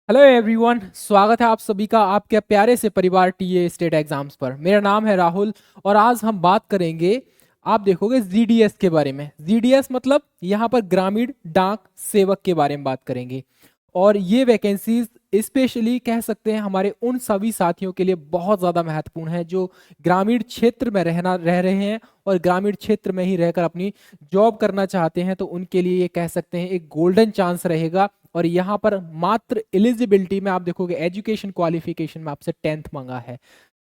Hello everyone, स्वागत है आप सभी का आपके प्यारे से परिवार टीए स्टेट एग्जाम्स पर। मेरा नाम है राहुल और आज हम बात करेंगे, आप देखोगे जीडीएस के बारे में। जीडीएस मतलब यहाँ पर ग्रामीण डाक सेवक के बारे में बात करेंगे। और ये वैकेंसीज स्पेशली कह सकते हैं हमारे उन सभी साथियों के लिए बहुत ज़्यादा महत्वपूर्ण है जो ग्रामीण क्षेत्र में रह रहे हैं और ग्रामीण क्षेत्र में ही रहकर अपनी जॉब करना चाहते हैं। तो उनके लिए ये कह सकते हैं एक गोल्डन चांस रहेगा। और यहाँ पर मात्र एलिजिबिलिटी में आप देखोगे एजुकेशन क्वालिफिकेशन में आपसे 10th मांगा है।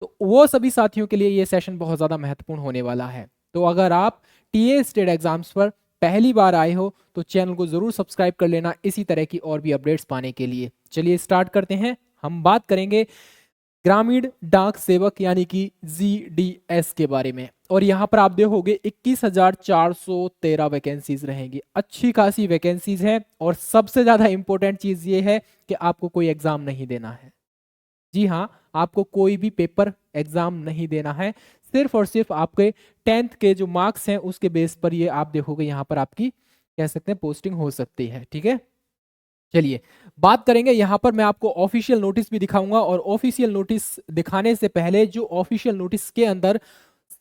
तो वो सभी साथियों के लिए ये सेशन बहुत ज़्यादा महत्वपूर्ण होने वाला है। तो अगर आप टीए स्टेट एग्जाम्स पर पहली बार आए हो तो चैनल को जरूर सब्सक्राइब कर लेना इसी तरह की और भी अपडेट्स पाने के लिए। चलिए स्टार्ट करते हैं। हम बात करेंगे ग्रामीण डाक सेवक यानी कि जीडीएस के बारे में। और यहाँ पर आप देखोगे 21,413 वैकेंसीज रहेंगी। अच्छी खासी वैकेंसीज है और सबसे ज्यादा इंपॉर्टेंट चीज ये है कि आपको कोई एग्जाम नहीं देना है। जी हाँ, आपको कोई भी पेपर एग्जाम नहीं देना है। सिर्फ और सिर्फ आपके 10th के जो मार्क्स हैं उसके बेस पर ये आप देखोगे यहाँ पर आपकी कह सकते हैं पोस्टिंग हो सकती है। ठीक है, चलिए बात करेंगे। यहाँ पर मैं आपको ऑफिशियल नोटिस भी दिखाऊंगा और ऑफिशियल नोटिस दिखाने से पहले जो ऑफिशियल नोटिस के अंदर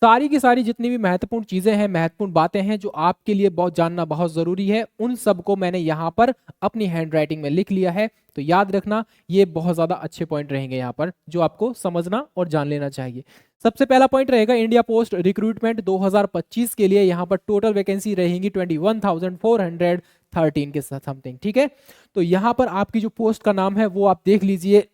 सारी की सारी जितनी भी महत्वपूर्ण चीजें हैं, महत्वपूर्ण बातें हैं जो आपके लिए बहुत जानना बहुत जरूरी है, उन सबको मैंने यहाँ पर अपनी हैंड राइटिंग में लिख लिया है। तो याद रखना, ये बहुत ज्यादा अच्छे पॉइंट रहेंगे यहाँ पर जो आपको समझना और जान लेना चाहिए। सबसे पहला पॉइंट रहेगा इंडिया पोस्ट रिक्रूटमेंट 2025 के लिए यहाँ पर टोटल वैकेंसी रहेंगी 21,413 के समथिंग। ठीक है, तो यहाँ पर आपकी जो पोस्ट का नाम है वो आप देख लीजिए।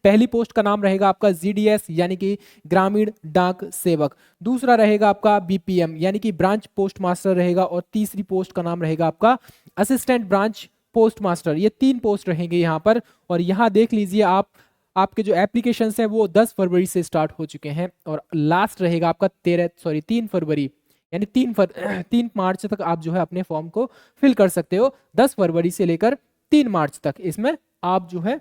पहली पोस्ट का नाम रहेगा आपका जीडीएस यानी कि ग्रामीण डाक सेवक। दूसरा रहेगा आपका बीपीएम यानी कि ब्रांच पोस्ट मास्टर रहेगा। और तीसरी पोस्ट का नाम रहेगा आपका असिस्टेंट ब्रांच पोस्ट मास्टर। ये 3 पोस्ट रहेंगे यहाँ पर। और यहाँ देख लीजिए आप, आपके जो एप्लीकेशन हैं वो 10 फरवरी से स्टार्ट हो चुके हैं और लास्ट रहेगा आपका 3 फरवरी यानी 3 मार्च तक आप जो है अपने फॉर्म को फिल कर सकते हो। 10 फरवरी से लेकर 3 मार्च तक इसमें आप जो है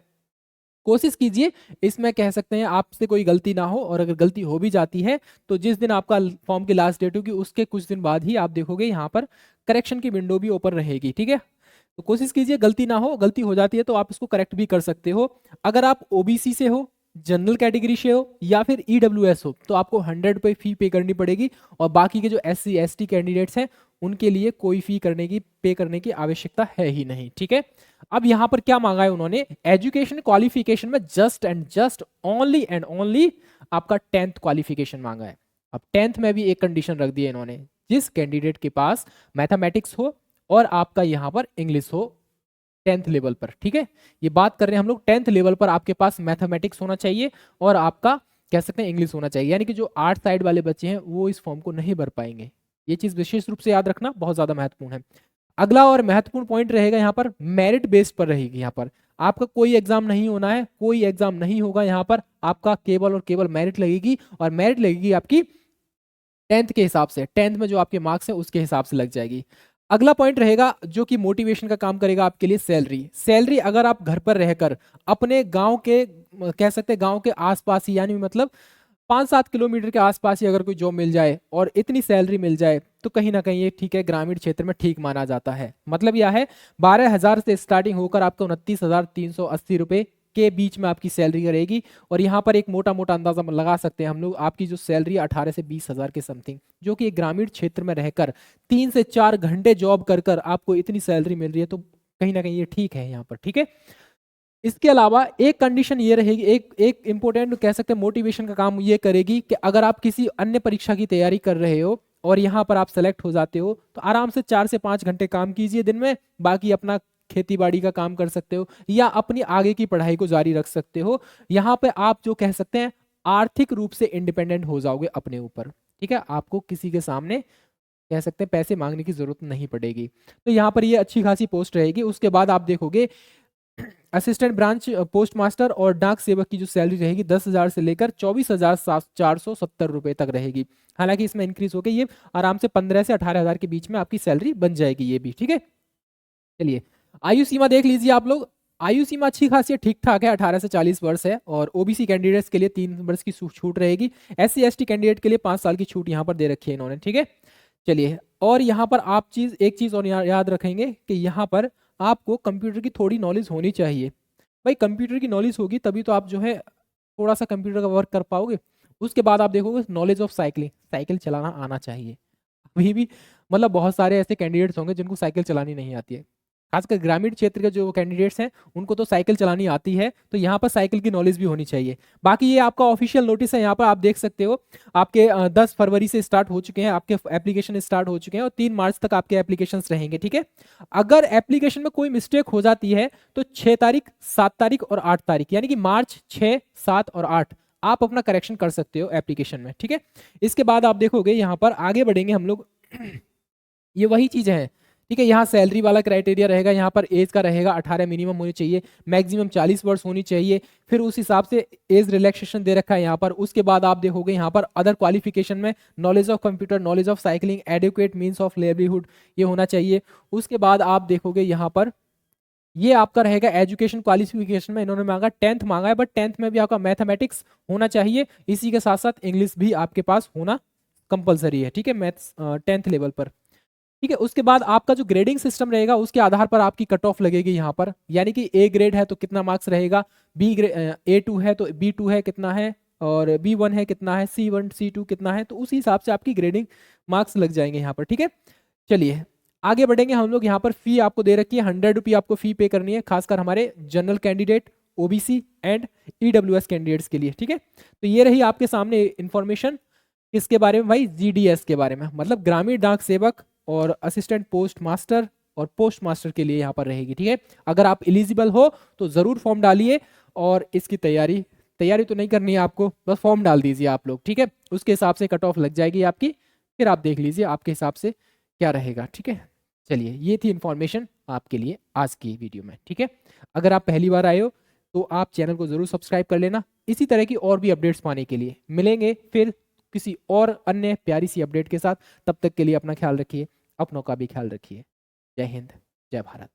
कोशिश कीजिए, इसमें कह सकते हैं आपसे कोई गलती ना हो। और अगर गलती हो भी जाती है तो जिस दिन आपका फॉर्म की लास्ट डेट होगी उसके कुछ दिन बाद ही आप देखोगे यहाँ पर करेक्शन की विंडो भी ओपन रहेगी। ठीक है, तो कोशिश कीजिए गलती ना हो। गलती हो जाती है तो आप इसको करेक्ट भी कर सकते हो। अगर आप ओबीसी से हो, जनरल कैटेगरी से हो या फिर ईडब्ल्यूएस हो तो आपको 100 रुपये फी पे करनी पड़ेगी। और बाकी के जो SC ST कैंडिडेट्स हैं उनके लिए कोई फी पे करने की आवश्यकता है ही नहीं। ठीक है, अब यहां पर क्या मांगा है उन्होंने, एजुकेशन क्वालिफिकेशन में just and just only and only आपका 10th क्वालिफिकेशन मांगा है। अब 10th में भी एक कंडीशन रख दी है इन्होंने, जिस कैंडिडेट के पास मैथमेटिक्स हो और आपका यहां पर इंग्लिश हो 10th लेवल पर। ठीक है, ये बात कर रहे हैं हम लोग 10th लेवल पर आपके पास मैथमेटिक्स होना चाहिए और आपका कह सकते हैं इंग्लिश होना चाहिए। यानी कि जो आर्ट साइड वाले बच्चे हैं वो इस फॉर्म को नहीं भर पाएंगे। ये चीज विशेष रूप से याद रखना, बहुत ज्यादा महत्वपूर्ण है। अगला और महत्वपूर्ण पॉइंट रहेगा यहाँ पर मेरिट बेस पर रहेगी। यहाँ पर आपका कोई एग्जाम नहीं होना है, कोई एग्जाम नहीं होगा। यहाँ पर आपका केवल और केवल मेरिट लगेगी और मेरिट लगेगी आपकी 10th के हिसाब से। 10th में जो आपके मार्क्स हैं उसके हिसाब से लग जाएगी। अगला पॉइंट रहेगा जो कि मोटिवेशन का काम करेगा आपके लिए, सैलरी। सैलरी अगर आप घर पर रहकर अपने गांव के कह सकते हैं गांव के आसपास ही, यानी मतलब 5-7 किलोमीटर के आसपास ही अगर कोई जॉब मिल जाए और इतनी सैलरी मिल जाए तो कहीं ना कहीं ये ठीक है, ग्रामीण क्षेत्र में ठीक माना जाता है। मतलब यह है 12,000 से स्टार्टिंग होकर आपको 29,380 रुपए के बीच में आपकी सैलरी रहेगी। और यहाँ पर एक मोटा मोटा अंदाजा लगा सकते हैं हम लोग, आपकी जो सैलरी 18 से 20,000 के समथिंग, जो कि एक ग्रामीण क्षेत्र में रहकर 3 से 4 घंटे जॉब कर कर आपको इतनी सैलरी मिल रही है तो कहीं ना कहीं ये ठीक है यहाँ पर। ठीक है, इसके अलावा एक कंडीशन ये रहेगी, एक एक इंपॉर्टेंट कह सकते हैं मोटिवेशन का काम ये करेगी कि अगर आप किसी अन्य परीक्षा की तैयारी कर रहे हो और यहाँ पर आप सेलेक्ट हो जाते हो तो आराम से 4 से 5 घंटे काम कीजिए दिन में, बाकी अपना खेती बाड़ी का काम कर सकते हो या अपनी आगे की पढ़ाई को जारी रख सकते हो। यहाँ पे आप जो कह सकते हैं आर्थिक रूप से इंडिपेंडेंट हो जाओगे अपने ऊपर। ठीक है, आपको किसी के सामने कह सकते हैं पैसे मांगने की जरूरत नहीं पड़ेगी। तो यहाँ पर ये अच्छी खासी पोस्ट रहेगी। उसके बाद आप देखोगे असिस्टेंट ब्रांच पोस्ट मास्टर और डाक सेवक की जो सैलरी रहेगी 10,000 से लेकर 24,470 रुपए तक रहेगी। हालांकि इसमें इंक्रीज होकर ये आराम से 15 से 18,000 के बीच में आपकी सैलरी बन जाएगी ये भी। ठीक है, चलिए आयु सीमा देख लीजिए आप लोग। आयु सीमा अच्छी खासी ठीक ठाक है, 18 से 40 वर्ष है। और ओबीसी कैंडिडेट्स के लिए 3 वर्ष की छूट रहेगी। SC ST कैंडिडेट के लिए 5 साल की छूट यहाँ पर दे रखी है इन्होंने। ठीक है, चलिए और यहाँ पर आप एक चीज और याद रखेंगे कि यहाँ पर आपको कंप्यूटर की थोड़ी नॉलेज होनी चाहिए। भाई कंप्यूटर की नॉलेज होगी तभी तो आप जो है थोड़ा सा कंप्यूटर का वर्क कर पाओगे। उसके बाद आप देखोगे नॉलेज ऑफ साइकिलिंग, साइकिल चलाना आना चाहिए। अभी भी मतलब बहुत सारे ऐसे कैंडिडेट्स होंगे जिनको साइकिल चलानी नहीं आती है, खासकर ग्रामीण क्षेत्र के जो कैंडिडेट्स हैं उनको तो साइकिल चलानी आती है, तो यहाँ पर साइकिल की नॉलेज भी होनी चाहिए। बाकी ये आपका ऑफिशियल नोटिस है, यहाँ पर आप देख सकते हो आपके 10 फरवरी से स्टार्ट हो चुके हैं, आपके एप्लीकेशन स्टार्ट हो चुके हैं और 3 मार्च तक आपके एप्लीकेशन रहेंगे, ठीक है। अगर एप्लीकेशन में कोई मिस्टेक हो जाती है तो 6 तारीख, 7 तारीख और 8 तारीख यानी कि मार्च 6, 7 और 8 आप अपना करेक्शन कर सकते हो एप्लीकेशन में, ठीक है। इसके बाद आप देखोगे यहाँ पर आगे बढ़ेंगे हम लोग ये वही चीजें हैं, ठीक है। यहाँ सैलरी वाला क्राइटेरिया रहेगा, यहाँ पर एज का रहेगा 18 मिनिमम होनी चाहिए, मैक्सिमम 40 वर्ष होनी चाहिए, फिर उस हिसाब से एज रिलैक्सेशन दे रखा है यहाँ पर। उसके बाद आप देखोगे यहाँ पर अदर क्वालिफिकेशन में knowledge of computer, knowledge of cycling, educate means of livelihood ये होना चाहिए। उसके बाद आप देखोगे यहाँ पर ये आपका रहेगा एजुकेशन क्वालिफिकेशन में इन्होंने मांगा 10th मांगा है, बट 10th में भी आपका मैथमेटिक्स होना चाहिए, इसी के साथ साथ इंग्लिश भी आपके पास होना कंपलसरी है, ठीक है, मैथ्स 10th लेवल पर, ठीक है। उसके बाद आपका जो ग्रेडिंग सिस्टम रहेगा उसके आधार पर आपकी कट ऑफ लगेगी यहाँ पर, यानी कि ए ग्रेड है तो कितना मार्क्स रहेगा, बी ग्रेड A2 है तो B2 है कितना है, और B1 है कितना है, C1 C2 कितना है, तो उसी हिसाब से आपकी ग्रेडिंग मार्क्स लग जाएंगे यहाँ पर, ठीक है। चलिए आगे बढ़ेंगे हम लोग। यहाँ पर फी आपको दे रखी है, 100 रुपये आपको फी पे करनी है, खासकर हमारे general candidate, OBC and EWS candidates के लिए, ठीक है। तो ये रही आपके सामने इंफॉर्मेशन किसके बारे में भाई, GDS के बारे में, मतलब ग्रामीण डाक सेवक और असिस्टेंट पोस्ट मास्टर और पोस्ट मास्टर के लिए यहाँ पर रहेगी, ठीक है। अगर आप एलिजिबल हो तो जरूर फॉर्म डालिए और इसकी तैयारी तैयारी तो नहीं करनी है आपको, बस फॉर्म डाल दीजिए आप लोग, ठीक है। उसके हिसाब से कट ऑफ लग जाएगी आपकी, फिर आप देख लीजिए आपके हिसाब से क्या रहेगा, ठीक है। चलिए ये थी इंफॉर्मेशन आपके लिए आज की वीडियो में, ठीक है। अगर आप पहली बार आए हो तो आप चैनल को जरूर सब्सक्राइब कर लेना, इसी तरह की और भी अपडेट्स पाने के लिए। मिलेंगे फिर किसी और अन्य प्यारी सी अपडेट के साथ, तब तक के लिए अपना ख्याल रखिए, अपनों का भी ख्याल रखिए। जय हिंद, जय भारत।